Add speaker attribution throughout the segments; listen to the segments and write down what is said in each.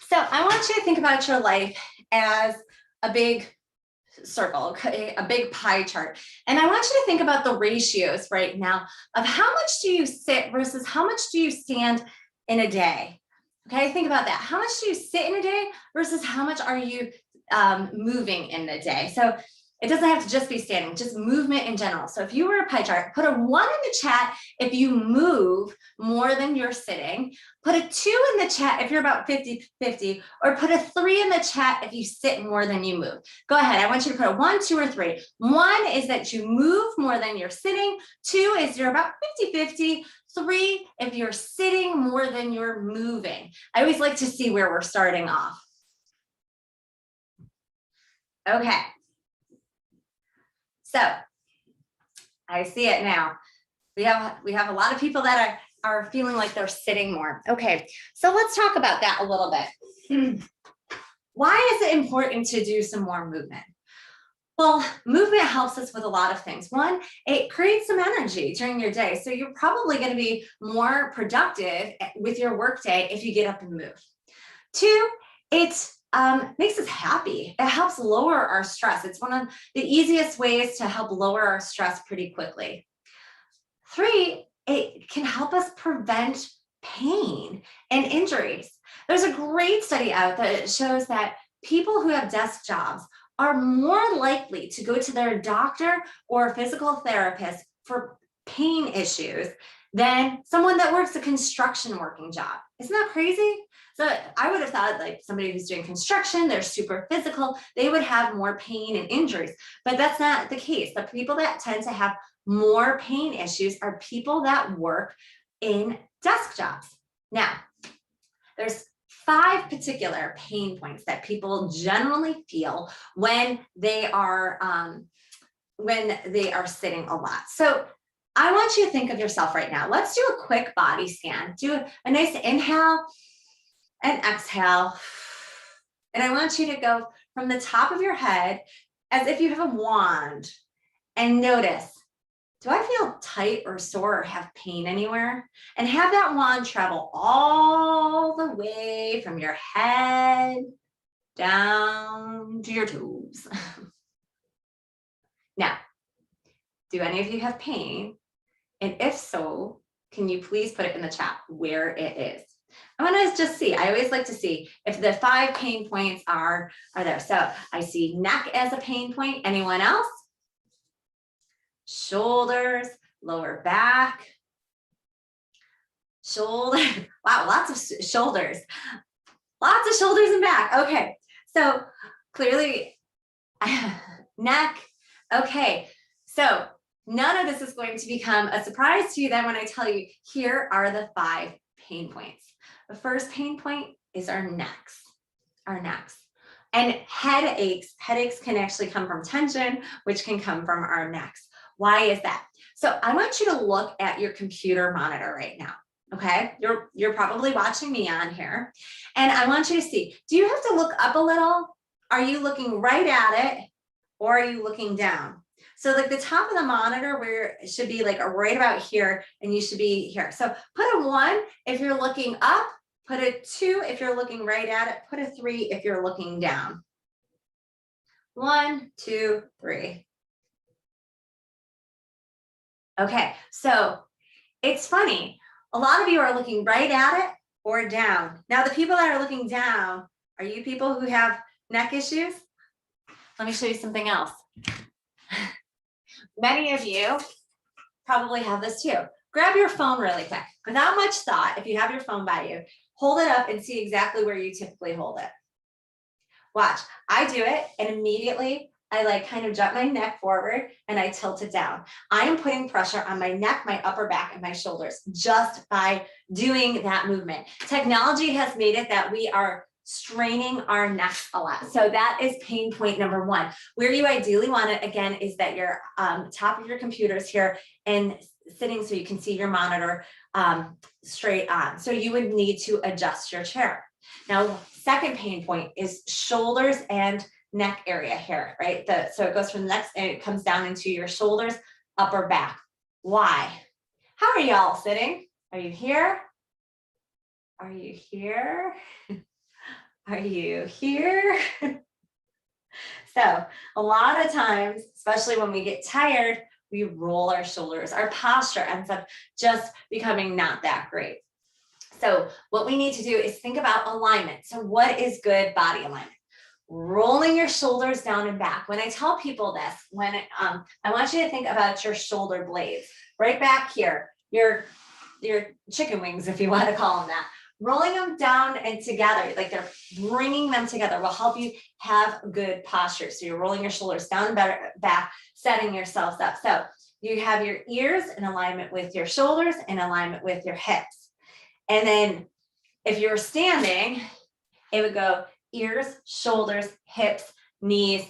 Speaker 1: So I want you to think about your life as a big circle, okay, a big pie chart. And I want you to think about the ratios right now of how much do you sit versus how much do you stand in a day. Okay, think about that. How much do you sit in a day versus how much are you moving in a day? So it doesn't have to just be standing, just movement in general. So if you were a pie chart, put a 1 in the chat if you move more than you're sitting, put a 2 in the chat if you're about 50-50, or put a 3 in the chat if you sit more than you move. Go ahead, I want you to put a 1, 2, or 3. 1 is that you move more than you're sitting. 2 is you're about 50-50. 3, if you're sitting more than you're moving. I always like to see where we're starting off. Okay. So I see it now. We have a lot of people that are feeling like they're sitting more. Okay, so let's talk about that a little bit. Why is it important to do some more movement? Well, movement helps us with a lot of things. 1, it creates some energy during your day. So you're probably going to be more productive with your workday if you get up and move. 2, it makes us happy. It helps lower our stress. It's one of the easiest ways to help lower our stress pretty quickly. 3, it can help us prevent pain and injuries. There's a great study out that shows that people who have desk jobs are more likely to go to their doctor or physical therapist for pain issues than someone that works a construction working job. Isn't that crazy? So I would have thought like somebody who's doing construction, they're super physical, they would have more pain and injuries, but that's not the case. The people that tend to have more pain issues are people that work in desk jobs. Now, there's 5 particular pain points that people generally feel when they are sitting a lot. So I want you to think of yourself right now. Let's do a quick body scan. Do a nice inhale and exhale. And I want you to go from the top of your head as if you have a wand and notice, do I feel tight or sore or have pain anywhere? And have that wand travel all the way from your head down to your toes. Now, do any of you have pain? And if so, can you please put it in the chat where it is? I want to just see. I always like to see if the 5 pain points are there. So I see neck as a pain point. Anyone else? Shoulders, lower back, shoulder. Wow, lots of shoulders. Lots of shoulders and back. Okay, so clearly neck. Okay, so none of this is going to become a surprise to you then when I tell you here are the 5 pain points. The first pain point is our necks. And headaches can actually come from tension, which can come from our necks. Why is that? So I want you to look at your computer monitor right now. Okay, you're probably watching me on here, and I want you to see, do you have to look up a little? Are you looking right at it, or are you looking down? So like the top of the monitor where it should be like right about here, and you should be here. So put a 1 if you're looking up, put a 2 if you're looking right at it, put a 3 if you're looking down. 1, 2, 3. Okay, so it's funny. A lot of you are looking right at it or down. Now, the people that are looking down, are you people who have neck issues? Let me show you something else. Many of you probably have this too. Grab your phone really quick. Without much thought, if you have your phone by you, hold it up and see exactly where you typically hold it. Watch, I do it and immediately I like kind of jump my neck forward and I tilt it down. I am putting pressure on my neck, my upper back, and my shoulders just by doing that movement. Technology has made it that we are straining our necks a lot. So that is pain point number 1. Where you ideally want it, again, is that your top of your computer is here and sitting so you can see your monitor straight on. So you would need to adjust your chair. Now, second pain point is shoulders and neck area here, right? So it goes from the neck and it comes down into your shoulders, upper back. Why? How are y'all sitting? Are you here? Are you here? Are you here? So a lot of times, especially when we get tired, we roll our shoulders. Our posture ends up just becoming not that great. So what we need to do is think about alignment. So what is good body alignment? Rolling your shoulders down and back. When I tell people this, I want you to think about your shoulder blades right back here, your chicken wings, if you want to call them that. Rolling them down and together, like they're bringing them together, will help you have good posture. So you're rolling your shoulders down and back, setting yourselves up. So you have your ears in alignment with your shoulders, in alignment with your hips. And then if you're standing, it would go ears, shoulders, hips, knees,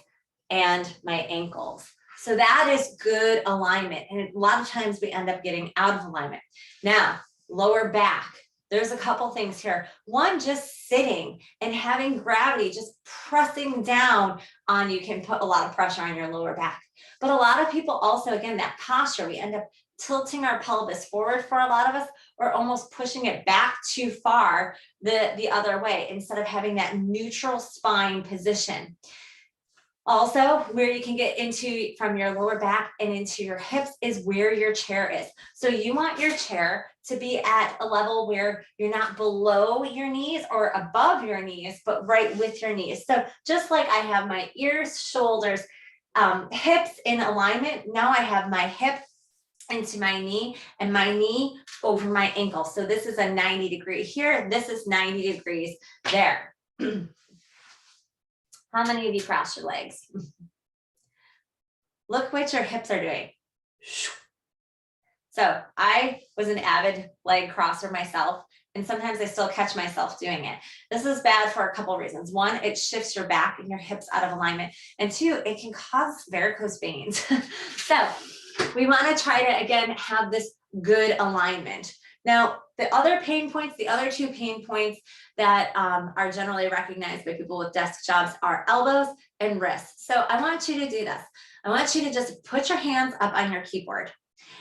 Speaker 1: and my ankles. So that is good alignment. And a lot of times we end up getting out of alignment. Now, lower back. There's a couple things here. One, just sitting and having gravity just pressing down on you can put a lot of pressure on your lower back. But a lot of people also, again, that posture, we end up tilting our pelvis forward for a lot of us, or almost pushing it back too far the other way, instead of having that neutral spine position. Also, where you can get into from your lower back and into your hips is where your chair is. So you want your chair to be at a level where you're not below your knees or above your knees, but right with your knees. So just like I have my ears, shoulders, hips in alignment, now I have my hip into my knee and my knee over my ankle. So this is a 90 degree here. This is 90 degrees there. How many of you cross your legs? Look what your hips are doing. So I was an avid leg crosser myself, and sometimes I still catch myself doing it. This is bad for a couple of reasons. One, it shifts your back and your hips out of alignment. And two, it can cause varicose veins. So we want to try to, again, have this good alignment. Now, the other pain points, the other two pain points that are generally recognized by people with desk jobs are elbows and wrists. So I want you to do this. I want you to just put your hands up on your keyboard.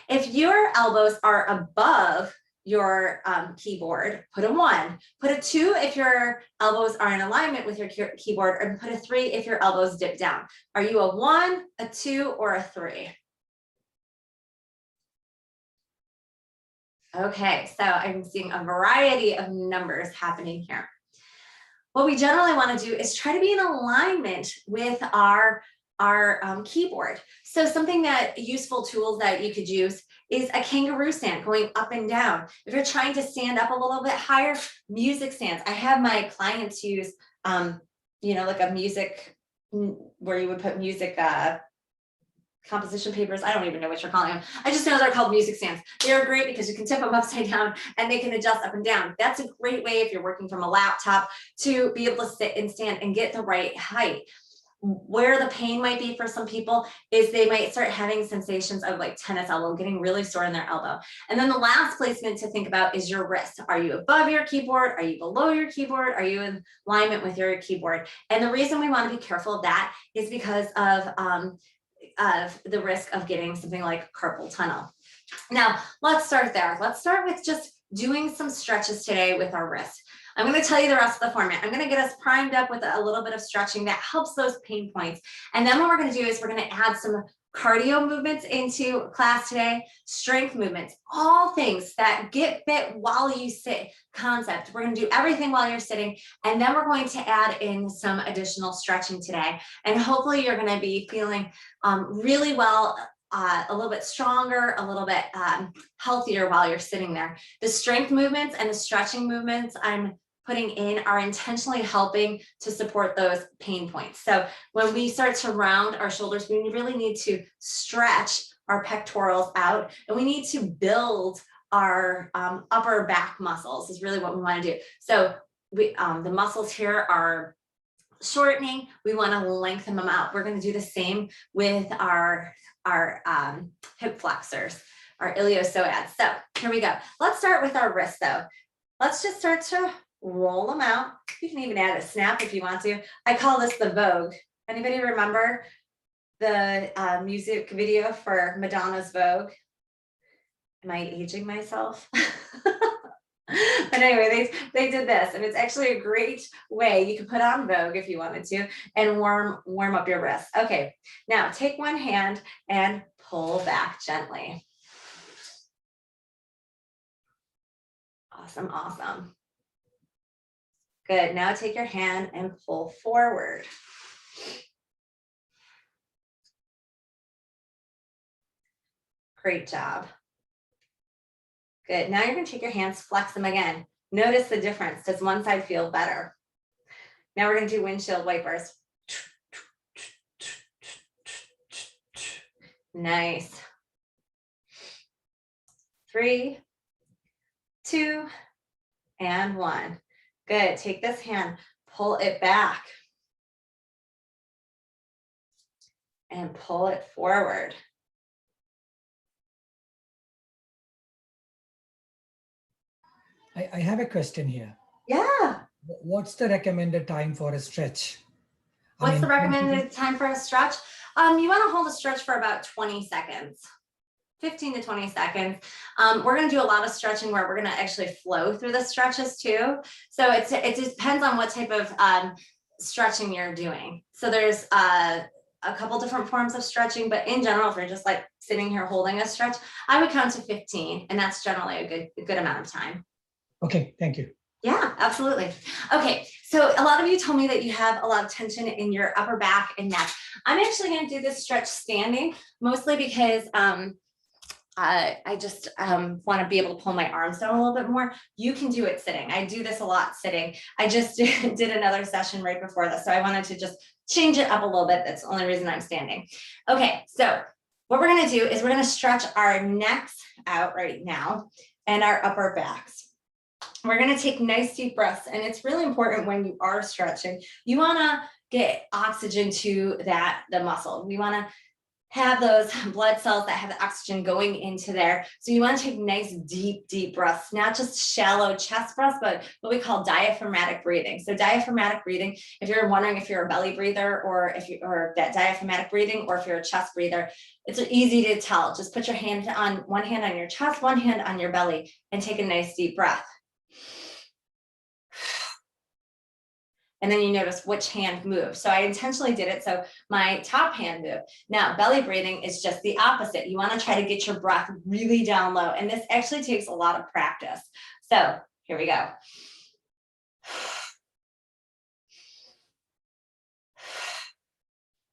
Speaker 1: If your elbows are above your keyboard, put a 1. Put a 2 if your elbows are in alignment with your keyboard, and put a 3 if your elbows dip down. Are you a 1, a 2, or a 3? Okay, so I'm seeing a variety of numbers happening here. What we generally want to do is try to be in alignment with our keyboard. So something that useful tools that you could use is a kangaroo stand going up and down. If you're trying to stand up a little bit higher, music stands. I have my clients use, like a music where you would put music composition papers. I don't even know what you're calling them. I just know they're called music stands. They're great because you can tip them upside down and they can adjust up and down. That's a great way if you're working from a laptop to be able to sit and stand and get the right height. Where the pain might be for some people is they might start having sensations of like tennis elbow, getting really sore in their elbow. And then the last placement to think about is your wrist. Are you above your keyboard? Are you below your keyboard? Are you in alignment with your keyboard? And the reason we want to be careful of that is because of the risk of getting something like carpal tunnel. Now, let's start there. Let's start with just doing some stretches today with our wrist. I'm going to tell you the rest of the format. I'm going to get us primed up with a little bit of stretching that helps those pain points. And then what we're going to do is we're going to add some cardio movements into class today, strength movements, all things that get fit while you sit concept. We're going to do everything while you're sitting. And then we're going to add in some additional stretching today. And hopefully you're going to be feeling really well, a little bit stronger, a little bit healthier while you're sitting there. The strength movements and the stretching movements I'm putting in are intentionally helping to support those pain points. So when we start to round our shoulders, we really need to stretch our pectorals out, and we need to build our upper back muscles is really what we want to do. So the muscles here are shortening. We want to lengthen them out. We're going to do the same with our hip flexors, our iliopsoas. So here we go. Let's start with our wrists though. Let's just start to roll them out. You can even add a snap if you want to. I call this the Vogue. Anybody remember the music video for Madonna's Vogue? Am I aging myself? But anyway, they did this, and it's actually a great way. You can put on Vogue if you wanted to, and warm up your wrists. Okay, now take one hand and pull back gently. Awesome, awesome. Good. Now take your hand and pull forward. Great job. Good. Now you're going to take your hands, flex them again. Notice the difference. Does one side feel better? Now we're going to do windshield wipers. Nice. 3, 2, and 1. Good. Take this hand, pull it back, and pull it forward.
Speaker 2: I have a question here.
Speaker 1: Yeah.
Speaker 2: What's the recommended time for a stretch?
Speaker 1: What's the recommended time for a stretch? You want to hold a stretch for about 20 seconds. 15 to 20 seconds. We're going to do a lot of stretching where we're going to actually flow through the stretches too. So it depends on what type of stretching you're doing. So there's a couple different forms of stretching, but in general, if you're just like sitting here holding a stretch, I would count to 15, and that's generally a good amount of time.
Speaker 2: Okay, thank you.
Speaker 1: Yeah, absolutely. Okay, so a lot of you told me that you have a lot of tension in your upper back and neck. I'm actually going to do this stretch standing, mostly because I just want to be able to pull my arms down a little bit more. You can do it sitting. I do this a lot sitting. I just did another session right before this, so I wanted to just change it up a little bit. That's the only reason I'm standing. Okay, so what we're going to do is we're going to stretch our necks out right now and our upper backs. We're going to take nice deep breaths, and it's really important when you are stretching, you want to get oxygen to the muscle. We want to have those blood cells that have the oxygen going into there. So you want to take nice, deep breaths, not just shallow chest breaths, but what we call diaphragmatic breathing. So diaphragmatic breathing, if you're wondering if you're a belly breather or that diaphragmatic breathing, or if you're a chest breather, it's easy to tell. Just put your one hand on your chest, one hand on your belly, and take a nice deep breath. And then you notice which hand moves. So I intentionally did it so my top hand moved. Now, belly breathing is just the opposite. You want to try to get your breath really down low. And this actually takes a lot of practice. So here we go.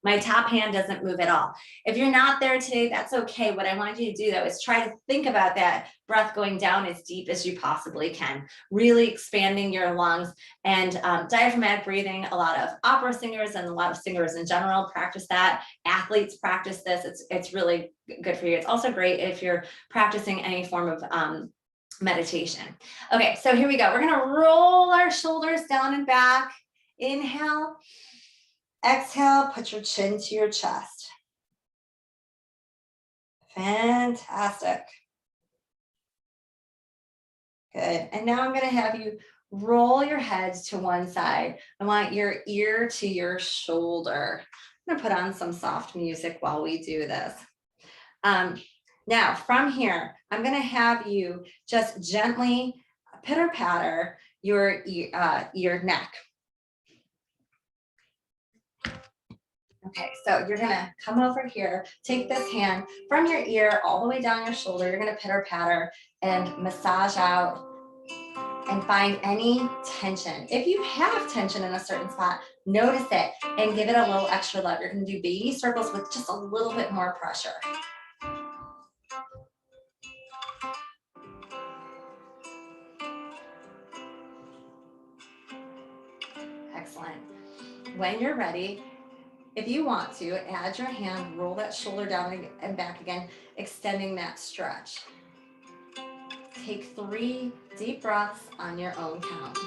Speaker 1: My top hand doesn't move at all. If you're not there today, that's okay. What I want you to do though is try to think about that breath going down as deep as you possibly can, really expanding your lungs. And diaphragmatic breathing, a lot of opera singers and a lot of singers in general practice that. Athletes practice this. It's really good for you. It's also great if you're practicing any form of meditation. Okay, so here we go. We're gonna roll our shoulders down and back. Inhale. Exhale, put your chin to your chest. Fantastic. Good. And now I'm going to have you roll your heads to one side. I want your ear to your shoulder. I'm going to put on some soft music while we do this. Now, from here, I'm going to have you just gently pitter-patter your neck. Okay, so you're gonna come over here, take this hand from your ear all the way down your shoulder. You're gonna pitter patter and massage out and find any tension. If you have tension in a certain spot, notice it and give it a little extra love. You're gonna do baby circles with just a little bit more pressure. Excellent. When you're ready, if you want to, add your hand, roll that shoulder down and back again, extending that stretch. Take 3 deep breaths on your own count.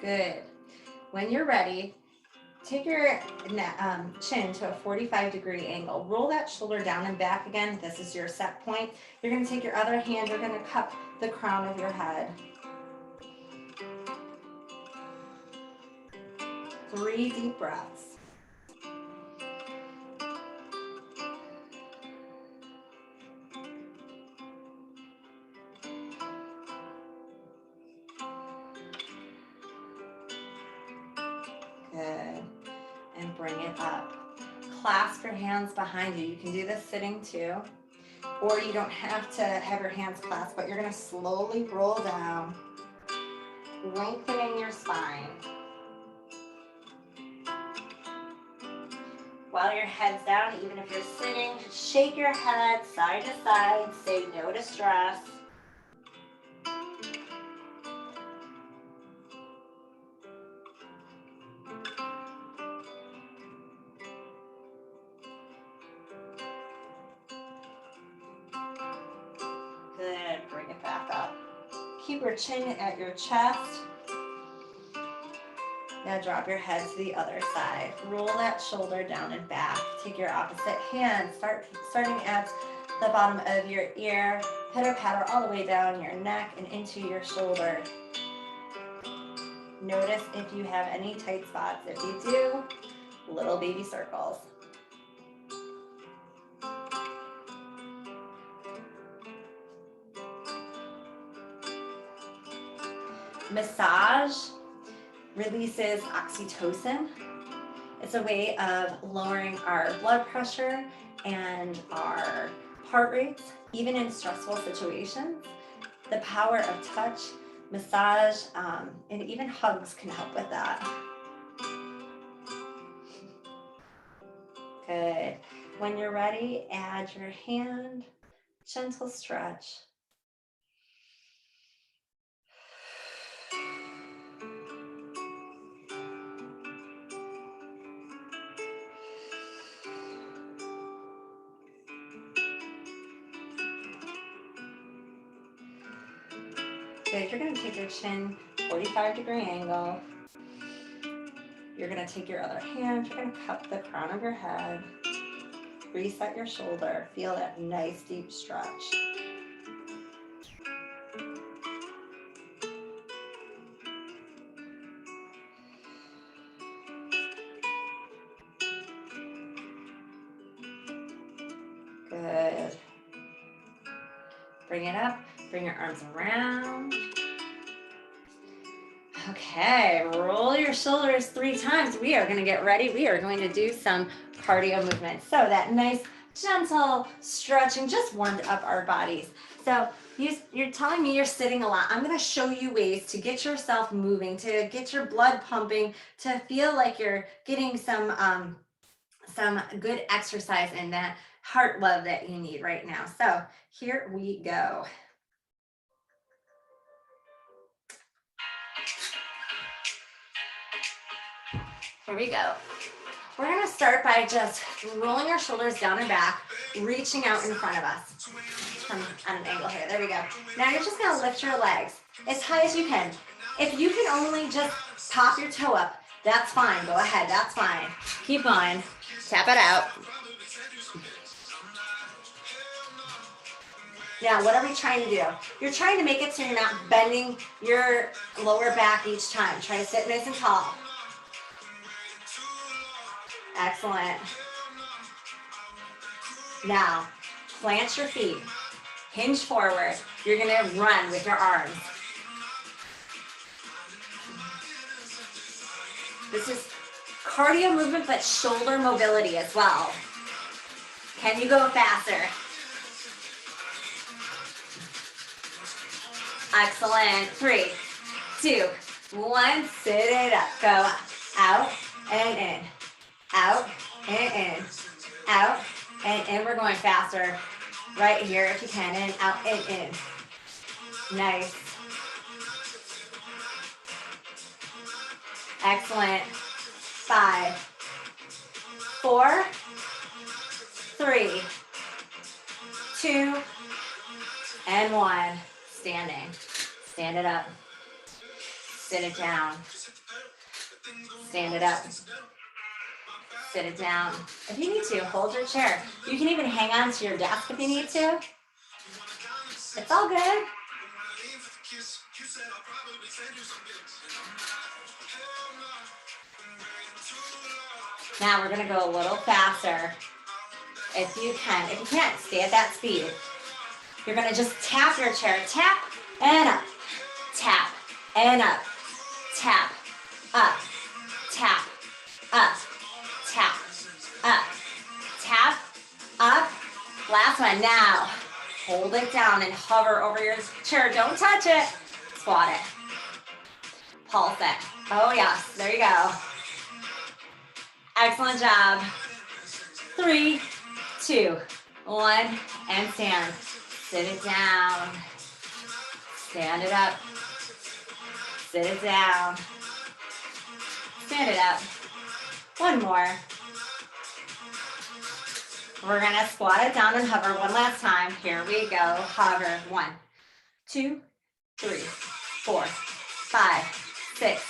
Speaker 1: Good. When you're ready, take your chin to a 45-degree angle. Roll that shoulder down and back again. This is your set point. You're going to take your other hand. You're going to cup the crown of your head. 3 deep breaths. Good. And bring it up. Clasp your hands behind you. You can do this sitting too, or you don't have to have your hands clasped, but you're going to slowly roll down, lengthening your spine. While your head's down, even if you're sitting, shake your head side to side, say no to stress. Good, bring it back up. Keep your chin at your chest. Now drop your head to the other side. Roll that shoulder down and back. Take your opposite hand, starting at the bottom of your ear, pitter patter all the way down your neck and into your shoulder. Notice if you have any tight spots. If you do, little baby circles. Massage releases oxytocin. It's a way of lowering our blood pressure and our heart rates, even in stressful situations. The power of touch, massage, and even hugs can help with that. Good. When you're ready, add your hand, gentle stretch. Good, you're going to take your chin 45-degree angle. You're going to take your other hand, you're going to cup the crown of your head, reset your shoulder, feel that nice deep stretch. Good. Bring it up, bring your arms around. Okay, roll your shoulders 3 times. We are going to get ready. We are going to do some cardio movements. So that nice, gentle stretching just warmed up our bodies. So you're telling me you're sitting a lot. I'm going to show you ways to get yourself moving, to get your blood pumping, to feel like you're getting some good exercise and that heart love that you need right now. So here we go. Here we go. We're going to start by just rolling our shoulders down and back, reaching out in front of us. Come on an angle here. There we go. Now you're just going to lift your legs as high as you can. If you can only just pop your toe up, that's fine. Go ahead. That's fine. Keep going. Tap it out. Now, what are we trying to do? You're trying to make it so you're not bending your lower back each time. Try to sit nice and tall. Excellent. Now, plant your feet. Hinge forward. You're going to run with your arms. This is cardio movement, but shoulder mobility as well. Can you go faster? Excellent. 3, 2, 1. Sit it up. Go out and in. Out and in. Out and in. We're going faster right here if you can. In, out and in. Nice. Excellent. 5, 4, 3, 2, and 1. Standing. Stand it up. Sit it down. Stand it up. Sit it down. If you need to, hold your chair. You can even hang on to your desk if you need to. It's all good. Now we're gonna go a little faster. If you can. If you can't, stay at that speed. You're gonna just tap your chair. Tap and up. Tap and up. Tap, up. Tap, up. Tap, up. Tap, up. Last one. Now, hold it down and hover over your chair. Don't touch it. Squat it. Pulse it. Oh, yes. There you go. Excellent job. 3, 2, 1, and stand. Sit it down. Stand it up. Sit it down. Stand it up. One more. We're gonna squat it down and hover one last time. Here we go. Hover. 1, 2, 3, 4, 5, 6,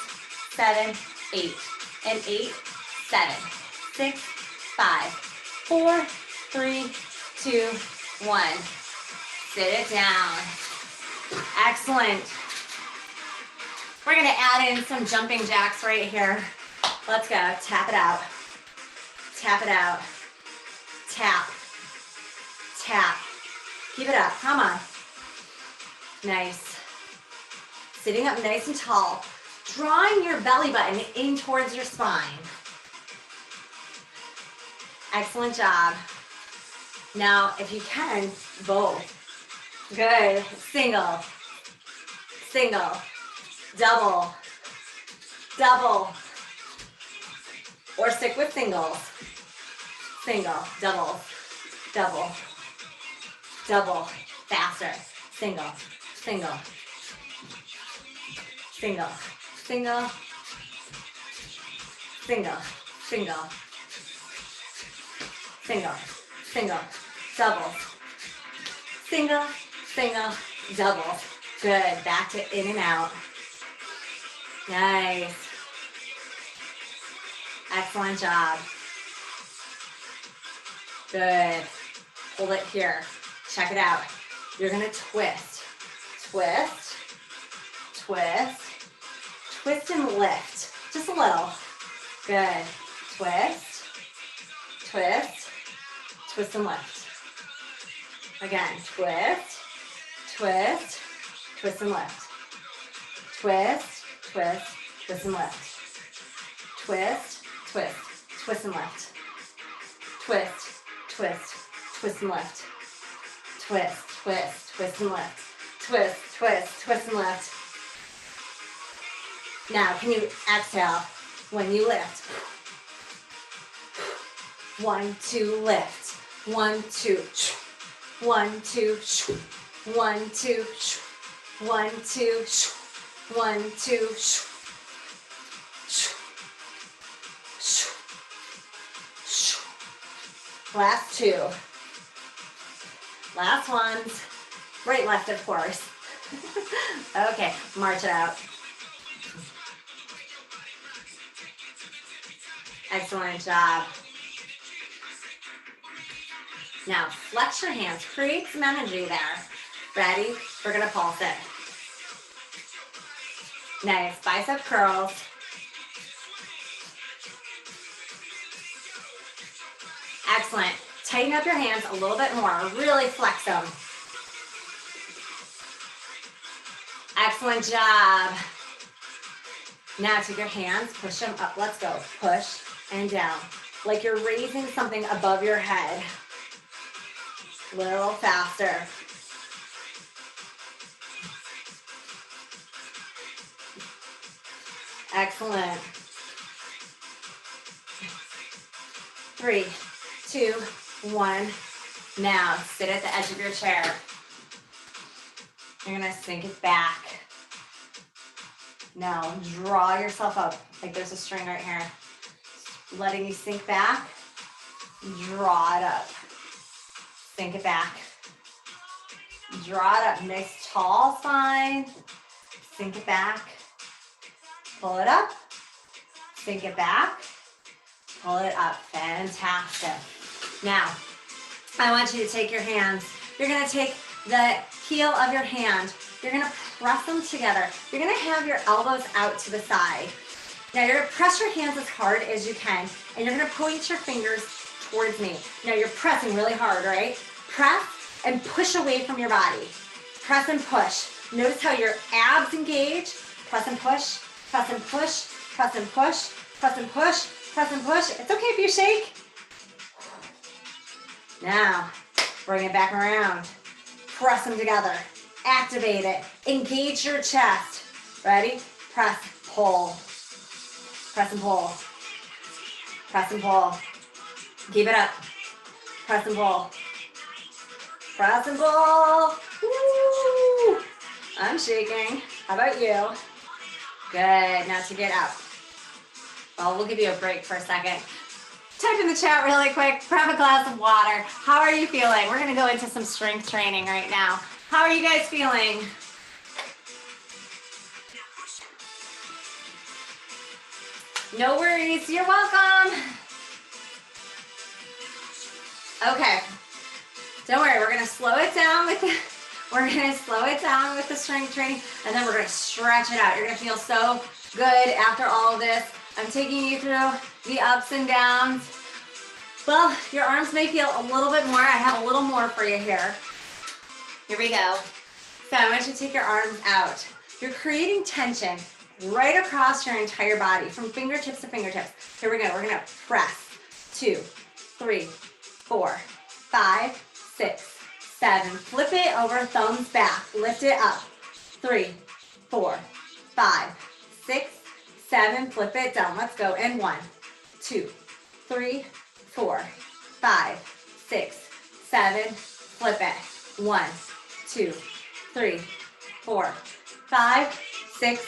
Speaker 1: 7, 8. And 8, 7, 6, 5, 4, 3, 2, 1. Sit it down. Excellent. We're gonna add in some jumping jacks right here. Let's go. Tap it out. Tap it out. Tap. Tap. Keep it up. Come on. Nice. Sitting up nice and tall. Drawing your belly button in towards your spine. Excellent job. Now, if you can, both. Good. Single. Single. Double. Double. Or stick with singles. Single. Double. Double. Double. Faster. Single. Single. Single. Single. Single. Single. Single. Single. Double. Single. Single. Double. Good. Back to in and out. Nice. Excellent job. Good. Hold it here. Check it out. You're gonna twist. Twist. Twist. Twist and lift. Just a little. Good. Twist. Twist. Twist and lift. Again. Twist. Twist. Twist and lift. Twist. Twist. Twist and lift. Twist. Twist. Twist and lift. Twist. Twist. Twist and lift. Twist. Twist. Twist and lift. Twist. Twist. Twist and lift. Now, can you exhale when you lift? 1, 2, lift. 1, 2, 1, 2, 1, 2, 1, 2, 1, 2, last 2. Last ones. Right, left, of course. Okay, march it out. Excellent job. Now, flex your hands. Create some energy there. Ready? We're going to pulse it. Nice. Bicep curls. Excellent. Tighten up your hands a little bit more. Really flex them. Excellent job. Now take your hands, push them up. Let's go. Push and down. Like you're raising something above your head. A little faster. Excellent. 3, 2, 1. Now sit at the edge of your chair. You're gonna sink it back. Now draw yourself up like there's a string right here. Letting you sink back. Draw it up. Sink it back. Draw it up. Nice tall spine. Sink it back. Pull it up. Sink it back. Pull it up. Fantastic. Now, I want you to take your hands. You're going to take the heel of your hand. You're going to press them together. You're going to have your elbows out to the side. Now, you're going to press your hands as hard as you can, and you're going to point your fingers towards me. Now, you're pressing really hard, right? Press and push away from your body. Press and push. Notice how your abs engage. Press and push, press and push, press and push, press and push, press and push. It's okay if you shake. Now, bring it back around. Press them together. Activate it. Engage your chest. Ready? Press, pull. Press and pull. Press and pull. Keep it up. Press and pull. Press and pull. Woo! I'm shaking. How about you? Good. Now to get up. Well, we'll give you a break for a second. Type in the chat really quick. Grab a glass of water. How are you feeling? We're going to go into some strength training right now. How are you guys feeling? No worries. You're welcome. Okay. Don't worry. We're going to slow it down with the strength training, and then we're going to stretch it out. You're going to feel so good after all of this. I'm taking you through the ups and downs. Well, your arms may feel a little bit more. I have a little more for you here. Here we go. So I want you to take your arms out. You're creating tension right across your entire body from fingertips to fingertips. Here we go. We're going to press. 2, 3, 4, 5, 6, 7. Flip it over, thumbs back. Lift it up. 3, 4, 5, 6, 7. Flip it down. Let's go. And 1, 2, 3, 4, 5, 6, 7. Flip it. 1, 2, 3, 4, 5, 6,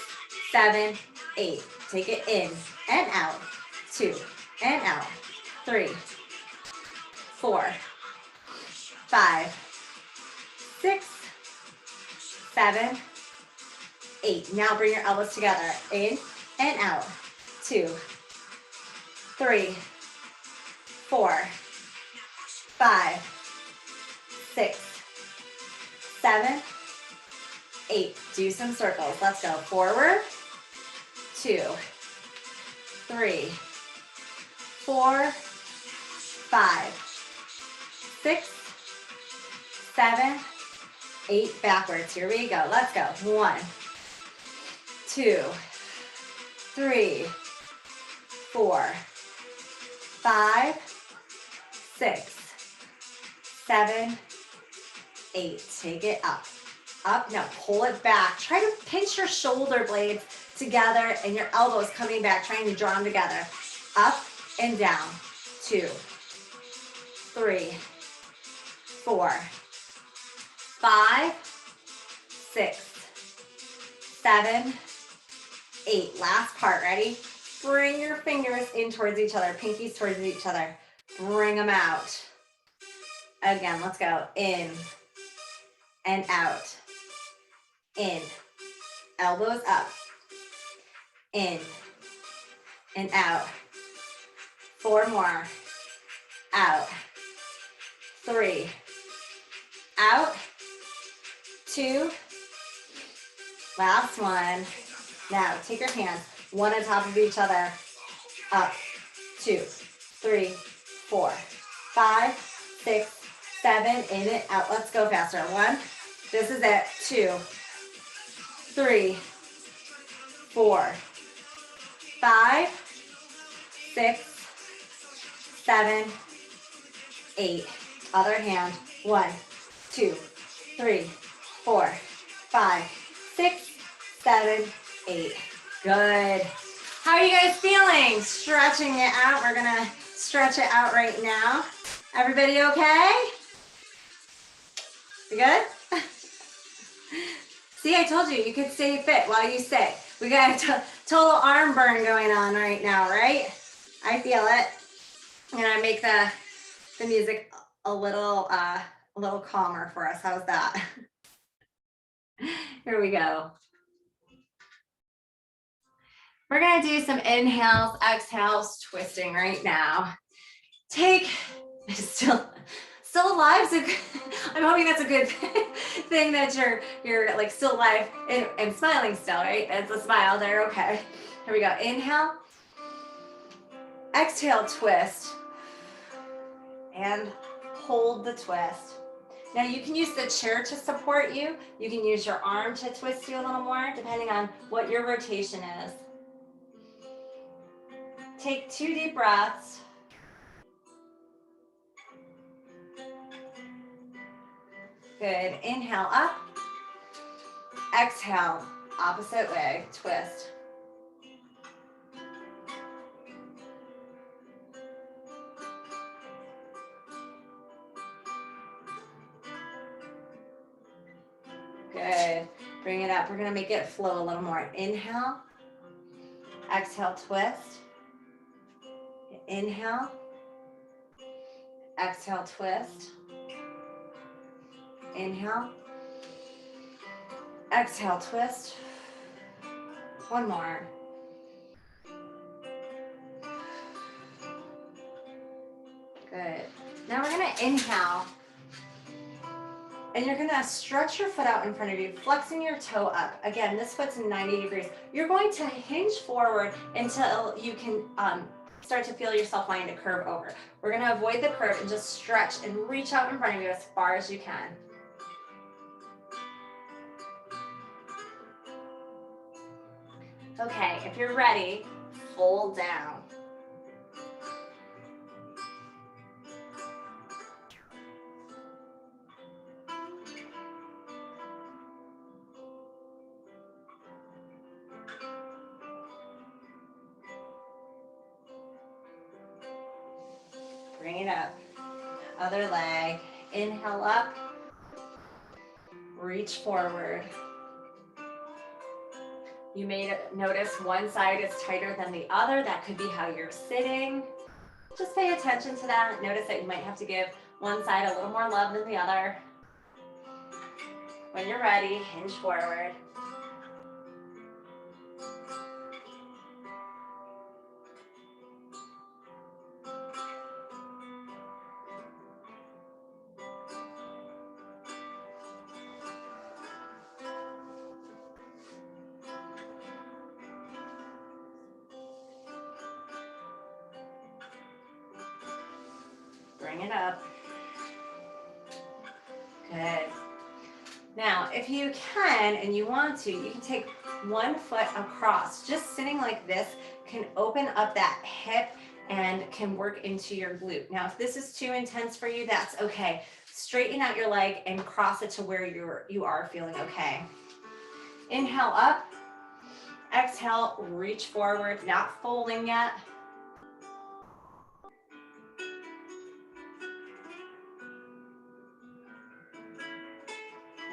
Speaker 1: 7, 8. Take it in and out. 2 and out. 3, 4, 5, 6, 7, 8. Now bring your elbows together. In and out. 2, 3, 4, 5, 6, 7, 8. Do some circles. Let's go. Forward. 2, 3, 4, 5, 6, 7, 8. Backwards. Here we go. Let's go. 1, 2, 3, 4, 5, 6, 7, 8. Take it up. Up. Now pull it back. Try to pinch your shoulder blades together and your elbows coming back, trying to draw them together. Up and down. 2, 3, 4, 5, 6, 7, 8. Last part. Ready? Bring your fingers in towards each other, pinkies towards each other. Bring them out. Again, let's go. In and out. In. Elbows up. In and out. 4 more. Out. 3. Out. 2. Last one. Now take your hands, one on top of each other. Up. 2, 3, 4, 5, 6, 7. In it, out. Let's go faster. 1. This is it. 2, 3, 4, 5, 6, 7, 8. Other hand. 1, 2, 3, 4, 5, 6, 7, 8. Good. How are you guys feeling? Stretching it out. We're gonna stretch it out right now. Everybody okay? You good? See, I told you, you could stay fit while you sit. We got a total arm burn going on right now, right? I feel it. I'm gonna make the music a little calmer for us. How's that? Here we go. We're gonna do some inhales, exhales, twisting right now. Take, still alive. So I'm hoping that's a good thing that you're like still alive and smiling still, right? It's a smile there, okay. Here we go, inhale, exhale, twist, and hold the twist. Now you can use the chair to support you. You can use your arm to twist you a little more, depending on what your rotation is. Take 2 deep breaths. Good, inhale up. Exhale, opposite way, twist. Good, bring it up. We're gonna make it flow a little more. Inhale, exhale, twist. Inhale, exhale, twist. Inhale, exhale, twist. One more. Good. Now we're gonna inhale, and you're gonna stretch your foot out in front of you, flexing your toe up. Again, this foot's in 90 degrees. You're going to hinge forward until you can start to feel yourself wanting to curve over. We're gonna avoid the curve and just stretch and reach out in front of you as far as you can. Okay, if you're ready, fold down. Bring it up. Other leg. Inhale up. Reach forward. You may notice one side is tighter than the other. That could be how you're sitting. Just pay attention to that. Notice that you might have to give one side a little more love than the other. When you're ready, hinge forward. Bring it up. Good. Now, if you can and you want to, you can take one foot across. Just sitting like this can open up that hip and can work into your glute. Now, if this is too intense for you, that's okay. Straighten out your leg and cross it to where you are feeling okay. Inhale up. Exhale, reach forward, not folding yet.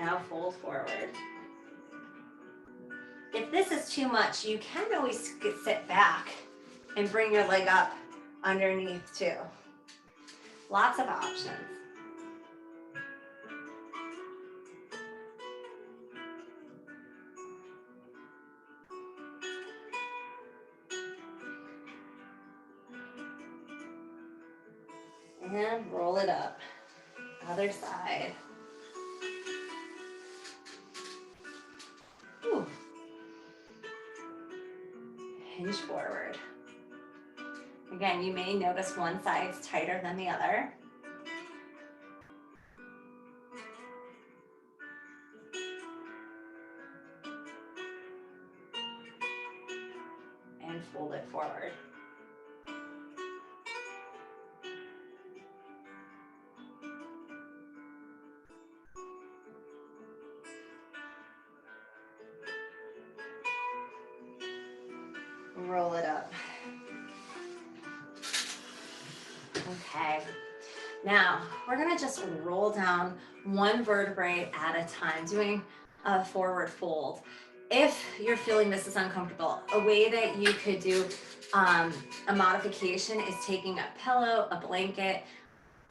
Speaker 1: Now fold forward. If this is too much, you can always sit back and bring your leg up underneath too. Lots of options. And roll it up. Other side. Ooh. Hinge forward. Again, you may notice one side's tighter than the other. And fold it forward. Roll it up. Okay. Now, we're gonna just roll down one vertebrae at a time, doing a forward fold. If you're feeling this is uncomfortable, a way that you could do a modification is taking a pillow, a blanket,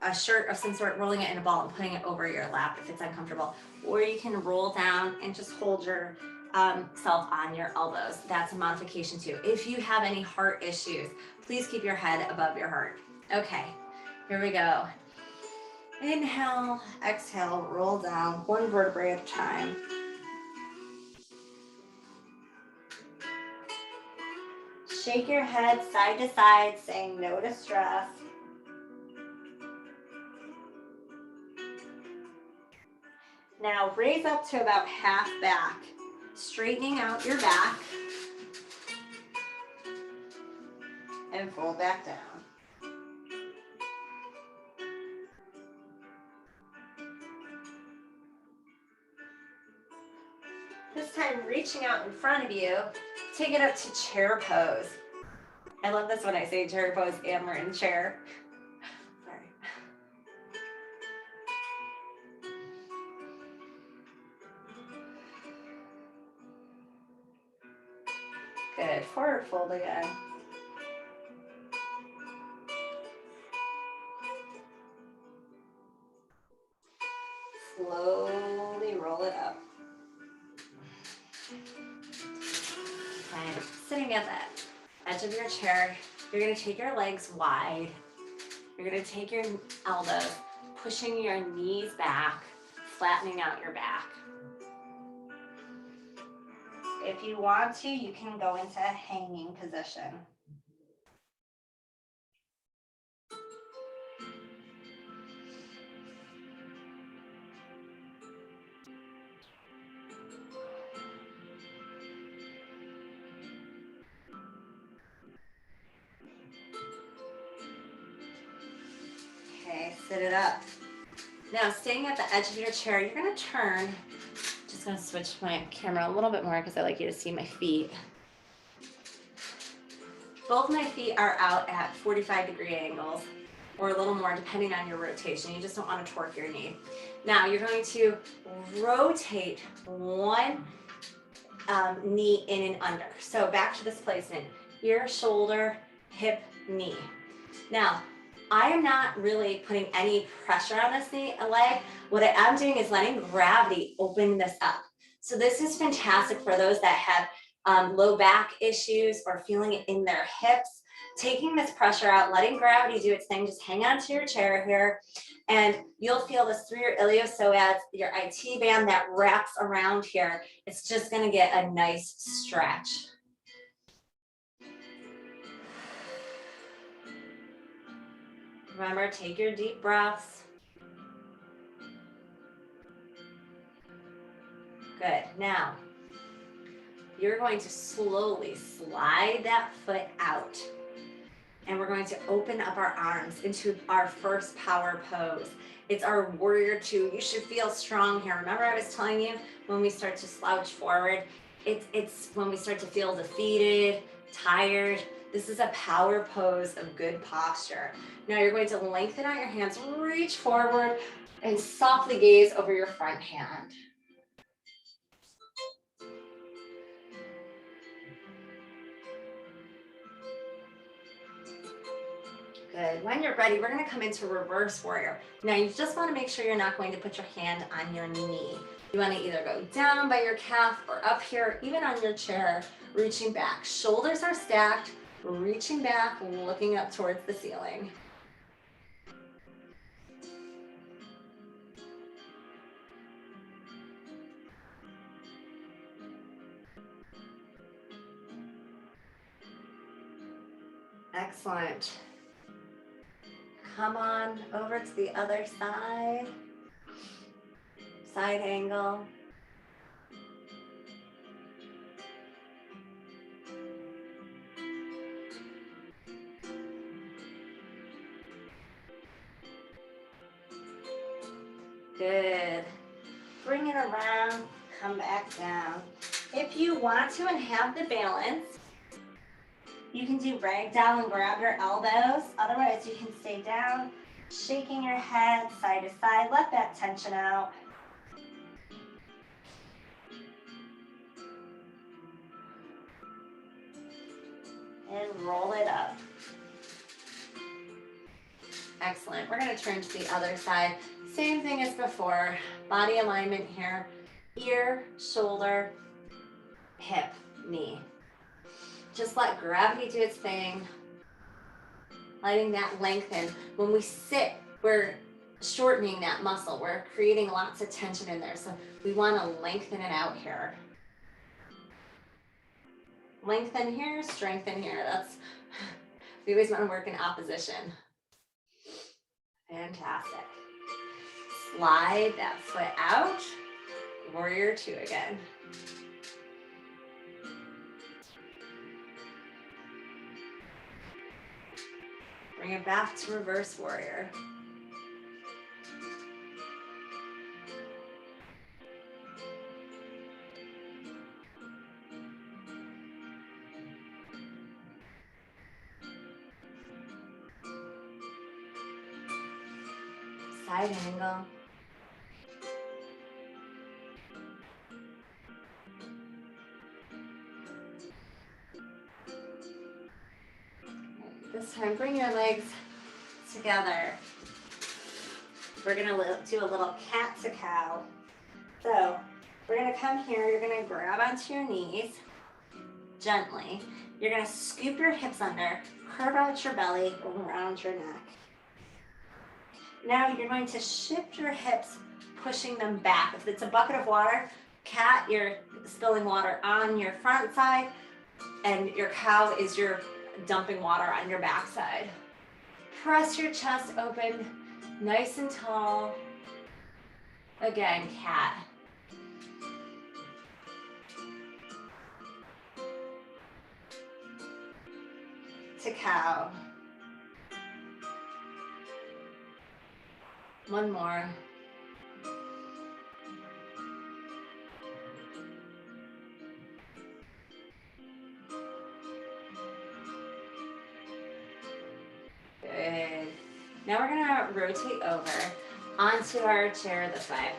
Speaker 1: a shirt of some sort, rolling it in a ball and putting it over your lap if it's uncomfortable. Or you can roll down and just hold your self on your elbows. That's a modification too. If you have any heart issues, please keep your head above your heart. Okay, here we go. Inhale, exhale, roll down, one vertebrae at a time. Shake your head side to side, saying no to stress. Now raise up to about half back, straightening out your back, and fold back down. This time, reaching out in front of you, take it up to chair pose. I love this when I say chair pose and we're in chair. Sorry. Good, forward fold again. Slowly roll it up. Okay, sitting at the edge of your chair, you're gonna take your legs wide. You're gonna take your elbows, pushing your knees back, flattening out your back. If you want to, you can go into a hanging position. Okay, sit it up. Now, staying at the edge of your chair, you're gonna turn. Just gonna switch my camera a little bit more because I like you to see my feet. Both my feet are out at 45-degree angles, or a little more depending on your rotation. You just don't want to torque your knee. Now, you're going to rotate one knee in and under. So back to this placement, ear, shoulder, hip, knee. Now, I am not really putting any pressure on this leg. What I am doing is letting gravity open this up. So this is fantastic for those that have low back issues or feeling it in their hips. Taking this pressure out, letting gravity do its thing, just hang on to your chair here, and you'll feel this through your iliopsoas, your IT band that wraps around here. It's just gonna get a nice stretch. Remember, take your deep breaths. Good. Now, you're going to slowly slide that foot out. And we're going to open up our arms into our first power pose. It's our warrior two. You should feel strong here. Remember I was telling you when we start to slouch forward, it's when we start to feel defeated, tired. This is a power pose of good posture. Now you're going to lengthen out your hands, reach forward, and softly gaze over your front hand. Good. When you're ready, we're going to come into reverse warrior. Now you just want to make sure you're not going to put your hand on your knee. You want to either go down by your calf or up here, even on your chair, reaching back. Shoulders are stacked, reaching back, looking up towards the ceiling. Excellent. Come on over to the other side. Side angle. Good. Bring it around, come back down. If you want to and have the balance, you can do ragdoll and grab your elbows. Otherwise, you can stay down, shaking your head side to side. Let that tension out. And roll it up. Excellent. We're going to turn to the other side. Same thing as before. Body alignment here. Ear, shoulder, hip, knee. Just let gravity do its thing, letting that lengthen. When we sit, we're shortening that muscle. We're creating lots of tension in there. So we want to lengthen it out here. Lengthen here, strengthen here. We always want to work in opposition. Fantastic. Slide that foot out. Warrior two again. Bring it back to reverse warrior. Side angle. This time, bring your legs together. We're gonna do a little cat to cow. So we're gonna come here, you're gonna grab onto your knees gently. You're gonna scoop your hips under, curve out your belly around your neck. Now you're going to shift your hips, pushing them back. If it's a bucket of water, cat, you're spilling water on your front side, and your cow is your dumping water on your back side. Press your chest open, nice and tall. Again, cat. To cow. One more. Good. Now we're gonna rotate over onto our chair this way.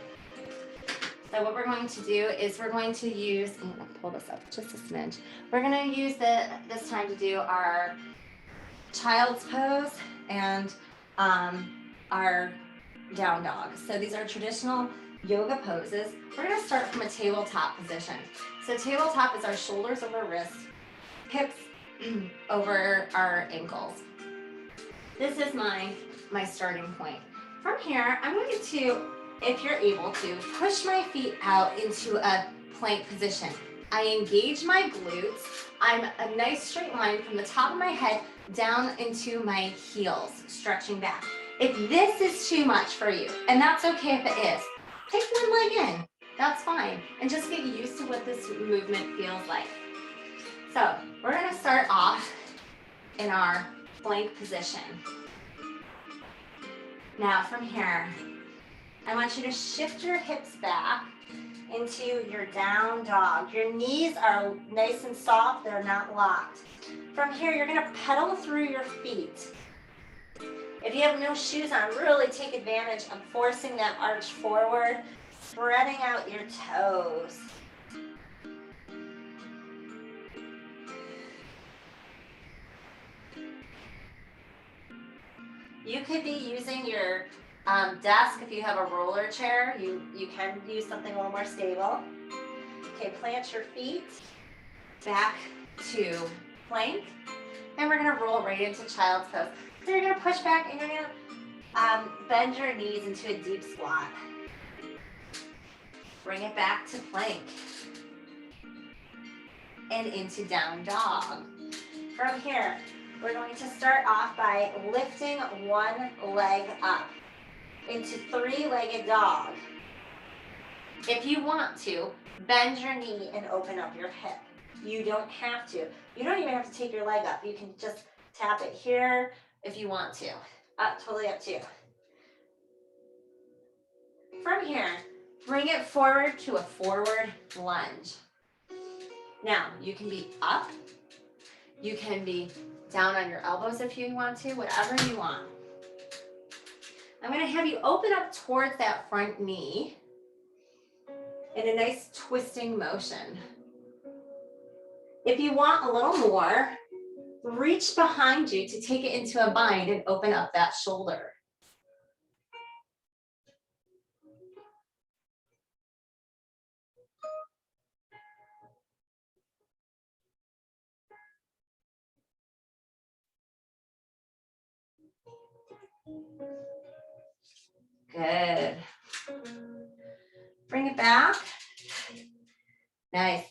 Speaker 1: So what we're going to do is we're going to use, I'm gonna pull this up just a smidge. We're gonna use this time to do our child's pose and our down dog. So these are traditional yoga poses. We're gonna start from a tabletop position. So tabletop is our shoulders over wrists, hips over our ankles. This is my starting point. From here, I'm going to, if you're able to, push my feet out into a plank position. I engage my glutes. I'm a nice straight line from the top of my head down into my heels, stretching back. If this is too much for you, and that's okay if it is, take one leg in, that's fine. And just get used to what this movement feels like. So we're gonna start off in our plank position. Now from here, I want you to shift your hips back into your down dog. Your knees are nice and soft, they're not locked. From here, you're gonna pedal through your feet. If you have no shoes on, really take advantage of forcing that arch forward, spreading out your toes. You could be using your desk. If you have a roller chair, you can use something a little more stable. Okay, plant your feet back to plank, and we're gonna roll right into child's pose. So you're gonna push back and you're gonna bend your knees into a deep squat. Bring it back to plank and into down dog. From here, we're going to start off by lifting one leg up into three-legged dog. If you want to, bend your knee and open up your hip. You don't have to. You don't even have to take your leg up. You can just tap it here if you want to. Totally up to you. From here, bring it forward to a forward lunge. Now, you can be up. You can be down on your elbows if you want to, whatever you want. I'm going to have you open up towards that front knee in a nice twisting motion. If you want a little more, reach behind you to take it into a bind and open up that shoulder. Good. Bring it back. Nice.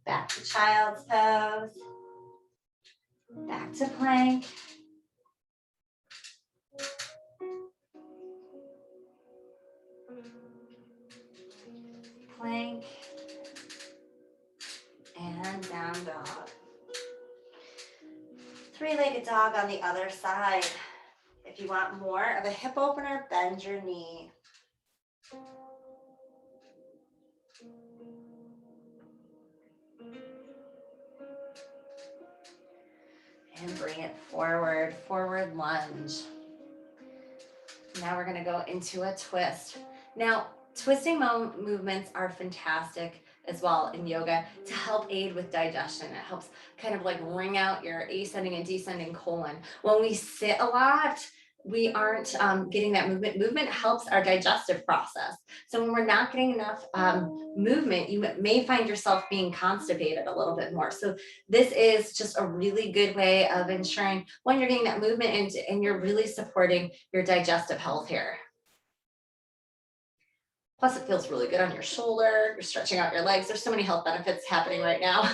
Speaker 1: Back to child's pose. Back to plank. Plank. And down dog. Three-legged dog on the other side. If you want more of a hip opener, bend your knee. And bring it forward, forward lunge. Now we're gonna go into a twist. Now, twisting movements are fantastic as well in yoga to help aid with digestion. It helps kind of like wring out your ascending and descending colon. When we sit a lot, we aren't getting that movement. Movement helps our digestive process. So when we're not getting enough movement, you may find yourself being constipated a little bit more. So this is just a really good way of ensuring when you're getting that movement and you're really supporting your digestive health here. Plus it feels really good on your shoulder. You're stretching out your legs. There's so many health benefits happening right now.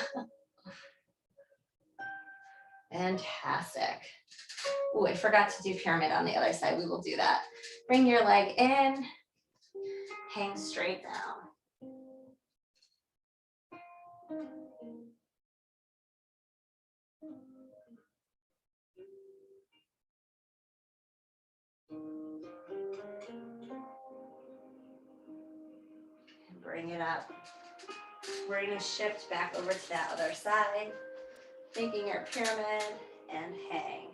Speaker 1: Fantastic. Oh, I forgot to do pyramid on the other side. We will do that. Bring your leg in, hang straight down. And bring it up. We're going to shift back over to that other side, making your pyramid and hang.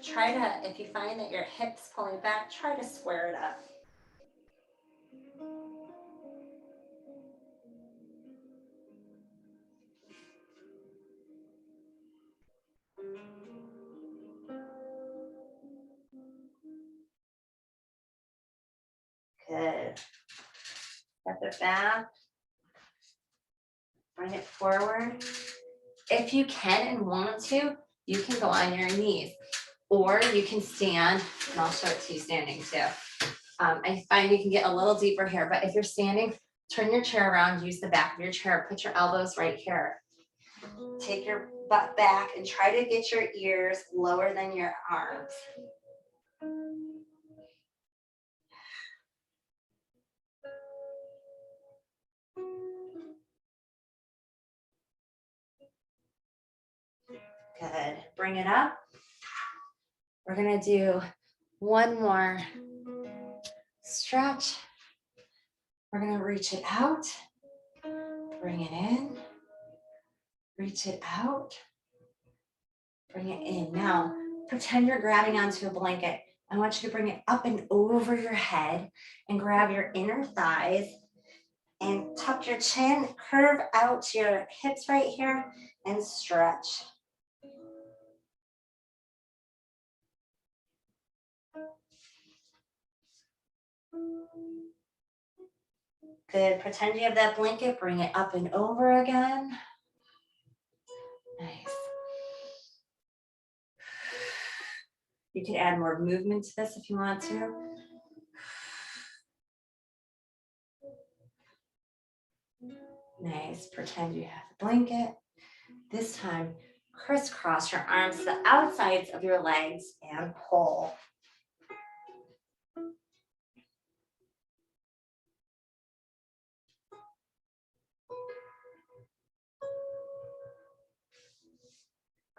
Speaker 1: Try to, if you find that your hips pulling back, try to square it up. Good. Step it back. Bring it forward. If you can and want to, you can go on your knees. Or you can stand, and I'll show it to you standing too. I find you can get a little deeper here, but if you're standing, turn your chair around, use the back of your chair, put your elbows right here. Take your butt back and try to get your ears lower than your arms. Good. Bring it up. We're going to do one more stretch. We're going to reach it out, bring it in, reach it out, bring it in. Now, pretend you're grabbing onto a blanket. I want you to bring it up and over your head and grab your inner thighs and tuck your chin, curve out your hips right here and stretch. Good. Pretend you have that blanket, bring it up and over again. Nice. You can add more movement to this if you want to. Nice. Pretend you have the blanket. This time, crisscross your arms to the outsides of your legs and pull.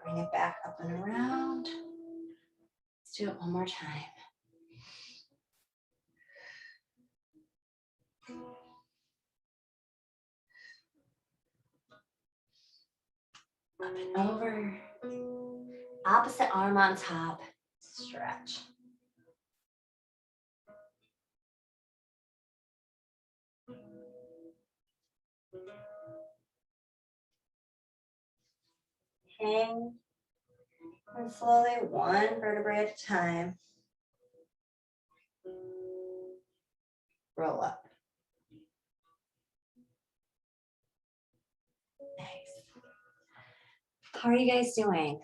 Speaker 1: Bring it back up and around. Let's do it one more time. Up and over. Opposite arm on top. Stretch. Hang. And slowly, one vertebrae at a time. Roll up. Nice. How are you guys doing?